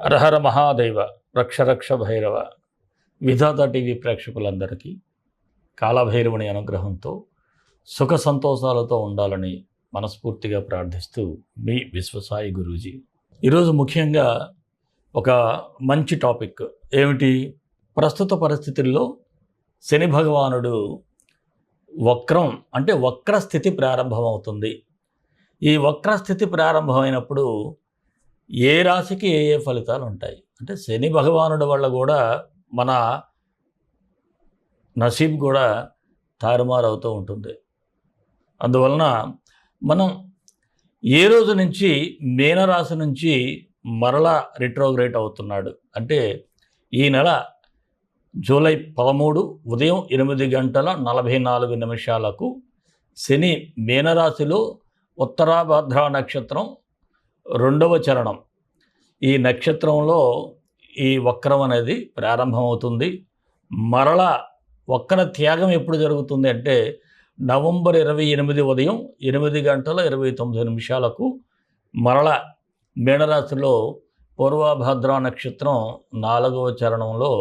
హరహర మహాదేవ రక్ష భైరవ విధాత టీవీ ప్రేక్షకులందరికీ కాలభైరవుని అనుగ్రహంతో సుఖ సంతోషాలతో ఉండాలని మనస్ఫూర్తిగా ప్రార్థిస్తూ మీ విశ్వసాయి గురూజీ. ఈరోజు ముఖ్యంగా ఒక మంచి టాపిక్ ఏమిటి? ప్రస్తుత పరిస్థితుల్లో శని భగవానుడు వక్రం అంటే వక్రస్థితి ప్రారంభమవుతుంది. ఈ వక్రస్థితి ప్రారంభమైనప్పుడు ఏ రాశికి ఏ ఫలితాలు ఉంటాయి అంటే శని భగవానుడి వల్ల కూడా మన నసీబ్ కూడా తారుమారవుతూ ఉంటుంది. అందువలన మనం ఏ రోజు నుంచి మీనరాశి నుంచి మరలా రిట్రోగ్రేట్ అవుతున్నాడు అంటే ఈ నెల జూలై 13 ఉదయం 8:44 శని మీనరాశిలో ఉత్తరాభద్ర నక్షత్రం 2వ చరణం ఈ నక్షత్రంలో ఈ వక్రం అనేది ప్రారంభమవుతుంది. మరలా వక్ర త్యాగం ఎప్పుడు జరుగుతుంది అంటే నవంబర్ 28 ఉదయం 8:29 మరల మీనరాశిలో పూర్వభద్ర నక్షత్రం 4వ చరణంలో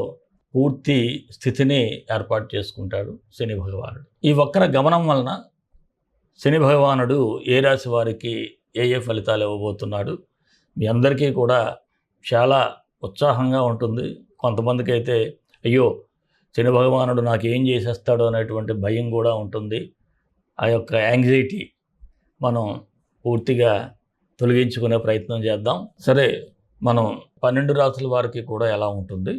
పూర్తి స్థితిని ఏర్పాటు చేసుకుంటాడు శని భగవానుడు. ఈ వక్ర గమనం వలన శని భగవానుడు ఏ రాశి వారికి ఏ ఫలితాలు ఇవ్వబోతున్నాడు మీ అందరికీ కూడా చాలా ఉత్సాహంగా ఉంటుంది. కొంతమందికి అయితే అయ్యో శని భగవానుడు నాకు ఏం చేసేస్తాడు అనేటువంటి భయం కూడా ఉంటుంది. ఆ యొక్క యాంగ్జైటీ మనం పూర్తిగా తొలగించుకునే ప్రయత్నం చేద్దాం. సరే, మనం 12 రాశుల వారికి కూడా ఎలా ఉంటుంది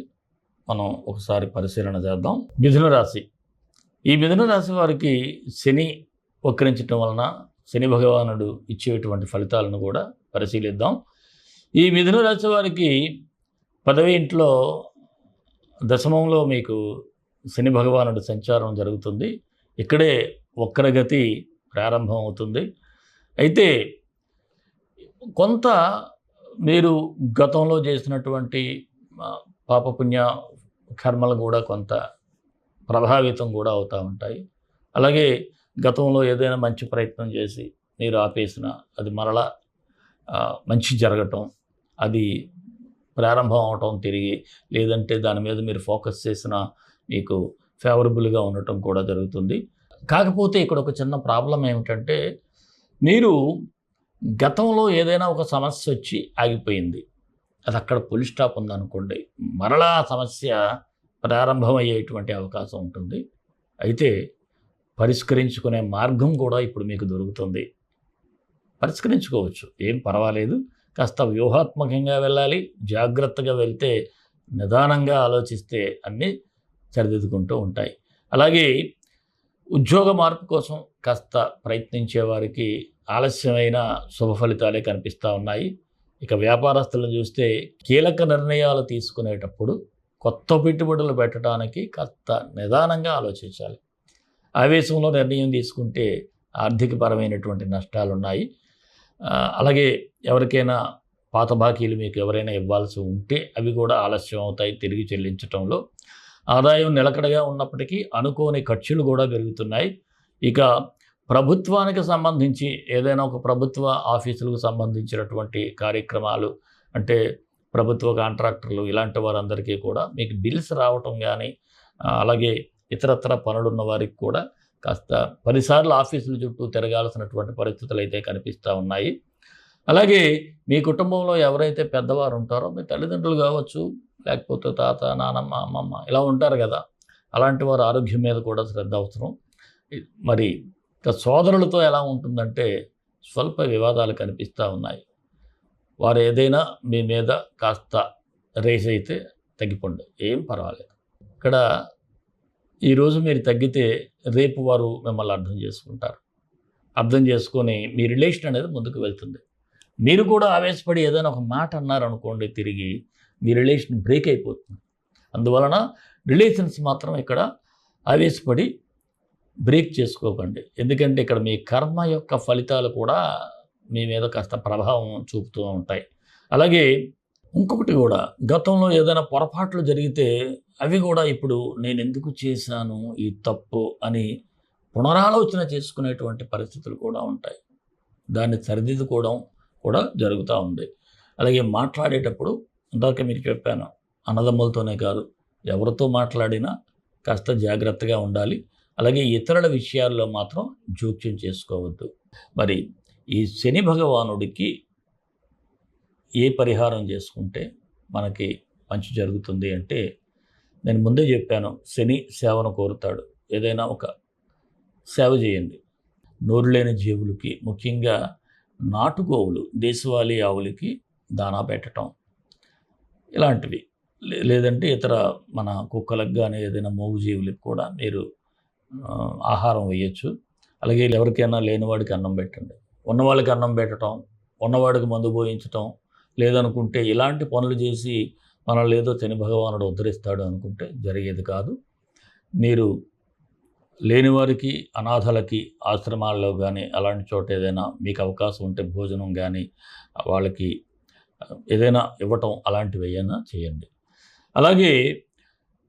మనం ఒకసారి పరిశీలన చేద్దాం. మిథున రాశి. ఈ మిథున రాశి వారికి శని వక్రించటం వలన శని భగవానుడు ఇచ్చేటువంటి ఫలితాలను కూడా పరిశీలిద్దాం. ఈ మిథున రాశి వారికి 10వ ఇంట్లో దశమంలో మీకు శని భగవానుడు సంచారం జరుగుతుంది. ఇక్కడే వక్రగతి ప్రారంభం అవుతుంది. అయితే కొంత మీరు గతంలో చేసినటువంటి పాపపుణ్య కర్మలు కూడా కొంత ప్రభావితం కూడా అవుతూ ఉంటాయి. అలాగే గతంలో ఏదైనా మంచి ప్రయత్నం చేసి మీరు ఆపేసిన అది మరలా మంచి జరగటం, అది ప్రారంభం అవటం తిరిగి, లేదంటే దాని మీద మీరు ఫోకస్ చేసిన మీకు ఫేవరబుల్గా ఉండటం కూడా జరుగుతుంది. కాకపోతే ఇక్కడ ఒక చిన్న ప్రాబ్లం ఏమిటంటే మీరు గతంలో ఏదైనా ఒక సమస్య వచ్చి ఆగిపోయింది, అది అక్కడ ఫుల్ స్టాప్ ఉందనుకోండి, మరలా ఆ సమస్య ప్రారంభమయ్యేటువంటి అవకాశం ఉంటుంది. అయితే పరిష్కరించుకునే మార్గం కూడా ఇప్పుడు మీకు దొరుకుతుంది. పరిష్కరించుకోవచ్చు, ఏం పర్వాలేదు. కాస్త వ్యూహాత్మకంగా వెళ్ళాలి, జాగ్రత్తగా వెళ్తే, నిదానంగా ఆలోచిస్తే అన్నీ సరిదిద్దుకుంటూ ఉంటాయి. అలాగే ఉద్యోగ మార్పు కోసం కాస్త ప్రయత్నించే వారికి ఆలస్యమైన శుభ ఫలితాలే కనిపిస్తూ ఉన్నాయి. ఇక వ్యాపారస్తులను చూస్తే కీలక నిర్ణయాలు తీసుకునేటప్పుడు కొత్త పెట్టుబడులు పెట్టడానికి కాస్త నిదానంగా ఆలోచించాలి. ఆవేశంలో నిర్ణయం తీసుకుంటే ఆర్థికపరమైనటువంటి నష్టాలు ఉన్నాయి. అలాగే ఎవరికైనా పాత బాకీలు మీకు ఎవరైనా ఇవ్వాల్సి ఉంటే అవి కూడా ఆలస్యం అవుతాయి తిరిగి చెల్లించడంలో. ఆదాయం నిలకడగా ఉన్నప్పటికీ అనుకోని ఖర్చులు కూడా పెరుగుతున్నాయి. ఇక ప్రభుత్వానికి సంబంధించి ఏదైనా ఒక ప్రభుత్వ ఆఫీసులకు సంబంధించినటువంటి కార్యక్రమాలు అంటే ప్రభుత్వ కాంట్రాక్టర్లు ఇలాంటి వారందరికీ కూడా మీకు బిల్స్ రావటం కానీ, అలాగే ఇతరత్ర పనులున్న వారికి కూడా కాస్త 10 సార్లు ఆఫీసుల చుట్టూ తిరగాల్సినటువంటి పరిస్థితులు అయితే కనిపిస్తూ ఉన్నాయి. అలాగే మీ కుటుంబంలో ఎవరైతే పెద్దవారు ఉంటారో, మీ తల్లిదండ్రులు కావచ్చు, లేకపోతే తాత, నానమ్మ, అమ్మమ్మ ఇలా ఉంటారు కదా, అలాంటి వారి ఆరోగ్యం మీద కూడా శ్రద్ధ అవసరం. మరి ఇక సోదరులతో ఎలా ఉంటుందంటే స్వల్ప వివాదాలు కనిపిస్తూ ఉన్నాయి. వారు ఏదైనా మీ మీద కాస్త రేస్ అయితే తగ్గిపోండి, ఏం పర్వాలేదు. ఇక్కడ ఈరోజు మీరు తగ్గితే రేపు వారు మిమ్మల్ని అర్థం చేసుకుంటారు. అర్థం చేసుకొని మీ రిలేషన్ అనేది ముందుకు వెళ్తుంది. మీరు కూడా ఆవేశపడి ఏదైనా ఒక మాట అన్నారనుకోండి, తిరిగి మీ రిలేషన్ బ్రేక్ అయిపోతుంది. అందువలన రిలేషన్స్ మాత్రం ఇక్కడ ఆవేశపడి బ్రేక్ చేసుకోకండి. ఎందుకంటే ఇక్కడ మీ కర్మ యొక్క ఫలితాలు కూడా మీ మీద కాస్త ప్రభావం చూపుతూ ఉంటాయి. అలాగే ఇంకొకటి కూడా, గతంలో ఏదైనా పొరపాట్లు జరిగితే అవి కూడా ఇప్పుడు నేను ఎందుకు చేశాను ఈ తప్పు అని పునరాలోచన చేసుకునేటువంటి పరిస్థితులు కూడా ఉంటాయి. దాన్ని సరిదిద్దుకోవడం కూడా జరుగుతూ ఉంది. అలాగే మాట్లాడేటప్పుడు ఇందాక మీకు చెప్పాను, అన్నదమ్ములతోనే కాదు, ఎవరితో మాట్లాడినా కాస్త జాగ్రత్తగా ఉండాలి. అలాగే ఇతరుల విషయాల్లో మాత్రం జోక్యం చేసుకోవద్దు. మరి ఈ శని భగవానుడికి ఏ పరిహారం చేసుకుంటే మనకి మంచి జరుగుతుంది అంటే, నేను ముందే చెప్పాను, శని సేవను కోరుతాడు. ఏదైనా ఒక సేవ చేయండి. నోరు లేని జీవులకి, ముఖ్యంగా నాటుగోవులు, దేశవాళీ ఆవులకి దానా పెట్టడం ఇలాంటివి. లేదంటే ఇతర మన కుక్కలకు కానీ ఏదైనా మూగజీవులకు కూడా మీరు ఆహారం వేయచ్చు. అలాగే ఎవరికైనా లేనివాడికి అన్నం పెట్టండి. ఉన్నవాళ్ళకి అన్నం పెట్టడం, ఉన్నవాడికి మందు పోయించటం, లేదనుకుంటే ఇలాంటి పనులు చేసి మనల్ని ఏదో శని భగవానుడు ఉద్ధరిస్తాడు అనుకుంటే జరిగేది కాదు. మీరు లేనివారికి, అనాథలకి ఆశ్రమాల్లో కానీ అలాంటి చోట ఏదైనా మీకు అవకాశం ఉంటే భోజనం కానీ వాళ్ళకి ఏదైనా ఇవ్వటం అలాంటివి ఏదైనా చేయండి. అలాగే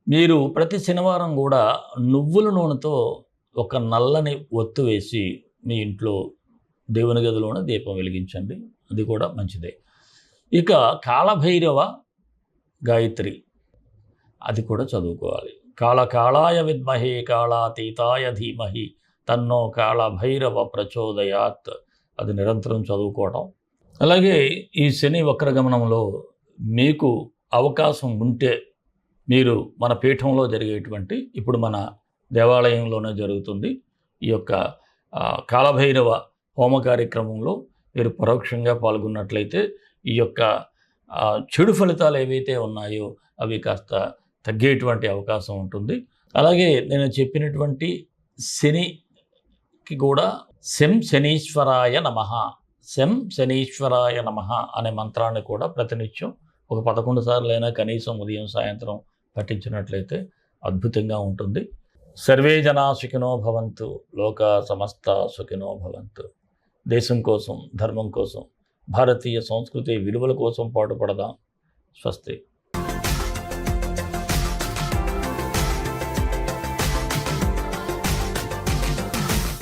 మీరు ప్రతి శనివారం కూడా నువ్వుల నూనెతో ఒక నల్లని ఒత్తు వేసి మీ ఇంట్లో దేవుని గదిలోనే దీపం వెలిగించండి. అది కూడా మంచిదే. ఇక కాళభైరవ గాయత్రి అది కూడా చదువుకోవాలి. కాళకాళాయ విద్మహే కాళాతీతాయ ధీమహి తన్నో కాళభైరవ ప్రచోదయాత్ అది నిరంతరం చదువుకోవటం. అలాగే ఈ శని వక్రగమనంలో మీకు అవకాశం ఉంటే మీరు మన పీఠంలో జరిగేటువంటి, ఇప్పుడు మన దేవాలయంలోనే జరుగుతుంది, ఈ యొక్క కాళభైరవ హోమ కార్యక్రమంలో మీరు పరోక్షంగా పాల్గొన్నట్లయితే ఈ యొక్క చెడు ఫలితాలు ఏవైతే ఉన్నాయో అవి కాస్త తగ్గేటువంటి అవకాశం ఉంటుంది. అలాగే నేను చెప్పినటువంటి శనికి కూడా శం శనీశ్వరాయ నమః, శం శనీశ్వరాయ నమః అనే మంత్రాన్ని కూడా ప్రతినిత్యం ఒక 11 సార్లైనా కనీసం ఉదయం సాయంత్రం పఠించినట్లయితే అద్భుతంగా ఉంటుంది. సర్వే జనా సుఖినో భవంతు, లోకా సమస్త సుఖినో భవంతు. దేశం కోసం, ధర్మం కోసం, భారతీయ సంస్కృతి విలువల కోసం పాటుపడదాం. స్వస్తి.